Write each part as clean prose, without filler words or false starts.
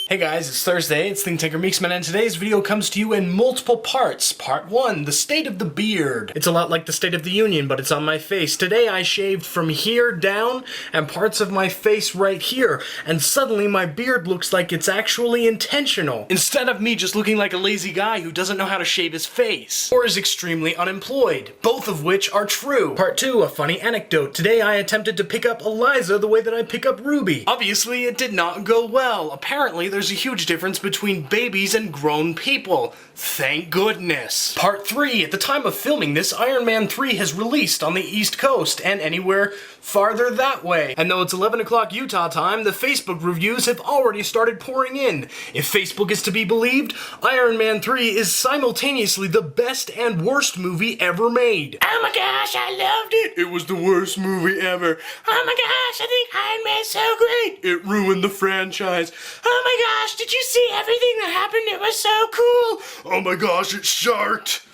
Hey guys, it's Thursday, it's ThinkTankerMeeksman, and today's video comes to you in multiple parts. Part 1, the state of the beard. It's a lot like the State of the Union, but it's on my face. Today I shaved from here down, and parts of my face right here, and suddenly my beard looks like it's actually intentional, instead of me just looking like a lazy guy who doesn't know how to shave his face, or is extremely unemployed, both of which are true. Part 2, a funny anecdote. Today I attempted to pick up Eliza the way that I pick up Ruby. Obviously it did not go well. Apparently there's a huge difference between babies and grown people. Thank goodness. Part 3. At the time of filming this, Iron Man 3 has released on the East Coast and anywhere farther that way. And though it's 11 o'clock Utah time, the Facebook reviews have already started pouring in. If Facebook is to be believed, Iron Man 3 is simultaneously the best and worst movie ever made. Oh my gosh, I loved it! It was the worst movie ever. Oh my gosh, I think Iron Man's so great! It ruined the franchise. Oh my gosh, did you see everything that happened? It was so cool! Oh my gosh, it sharked!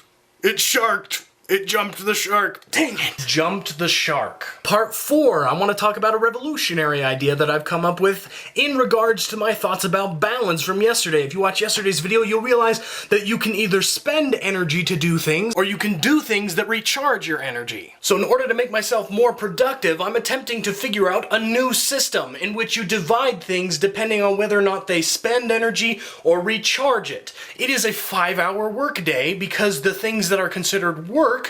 It sharked! It jumped the shark. Dang it. Jumped the shark. Part 4, I want to talk about a revolutionary idea that I've come up with in regards to my thoughts about balance from yesterday. If you watch yesterday's video, you'll realize that you can either spend energy to do things, or you can do things that recharge your energy. So in order to make myself more productive, I'm attempting to figure out a new system in which you divide things depending on whether or not they spend energy or recharge it. It is a 5-hour workday because the things that are considered work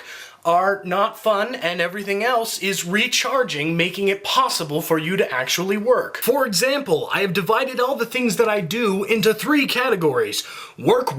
are not fun and everything else is recharging, making it possible for you to actually work. For example, I have divided all the things that I do into 3 categories: work,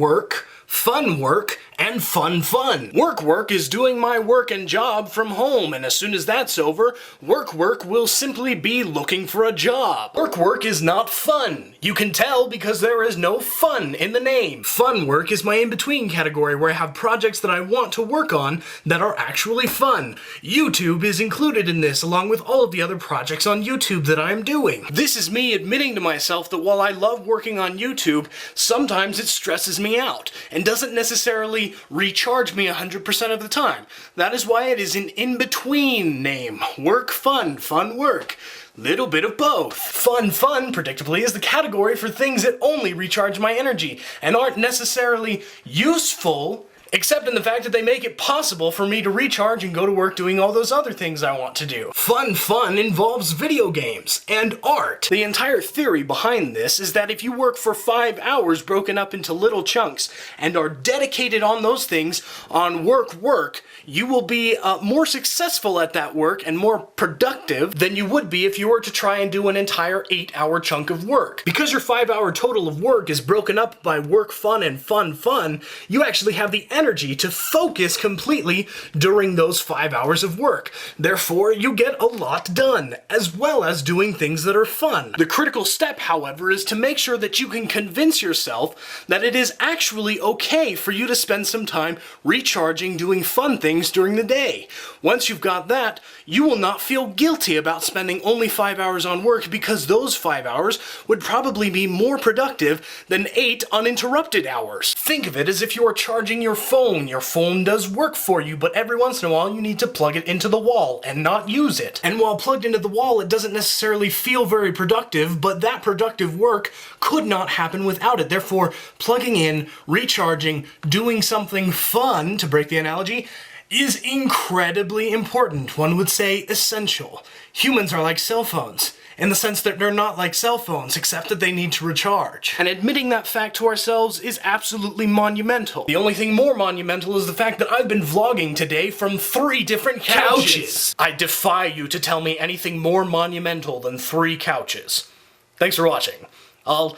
fun work, and fun. Work is doing my work and job from home, and as soon as that's over, work will simply be looking for a job. Work is not fun. You can tell because there is no fun in the name. Fun work is my in-between category where I have projects that I want to work on that are actually fun. YouTube is included in this along with all of the other projects on YouTube that I'm doing. This is me admitting to myself that while I love working on YouTube, sometimes it stresses me out and doesn't necessarily recharge me 100% of the time. That is why it is an in-between name. Work, fun work. Little bit of both. Fun, predictably, is the category for things that only recharge my energy and aren't necessarily useful, except in the fact that they make it possible for me to recharge and go to work doing all those other things I want to do. Fun involves video games and art. The entire theory behind this is that if you work for 5 hours broken up into little chunks and are dedicated on those things, on work, you will be more successful at that work and more productive than you would be if you were to try and do an entire 8-hour chunk of work. Because your 5-hour total of work is broken up by work, fun, and fun, you actually have the energy to focus completely during those 5 hours of work. Therefore, you get a lot done, as well as doing things that are fun. The critical step, however, is to make sure that you can convince yourself that it is actually okay for you to spend some time recharging, doing fun things during the day. Once you've got that, you will not feel guilty about spending only 5 hours on work because those 5 hours would probably be more productive than 8 uninterrupted hours. Think of it as if you are charging your phone. Your phone does work for you, but every once in a while you need to plug it into the wall and not use it. And while plugged into the wall, it doesn't necessarily feel very productive, but that productive work could not happen without it. Therefore, plugging in, recharging, doing something fun, to break the analogy, is incredibly important. One would say essential. Humans are like cell phones, in the sense that they're not like cell phones, except that they need to recharge. And admitting that fact to ourselves is absolutely monumental. The only thing more monumental is the fact that I've been vlogging today from 3 different couches. I defy you to tell me anything more monumental than 3 couches. Thanks for watching. I'll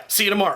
see you tomorrow.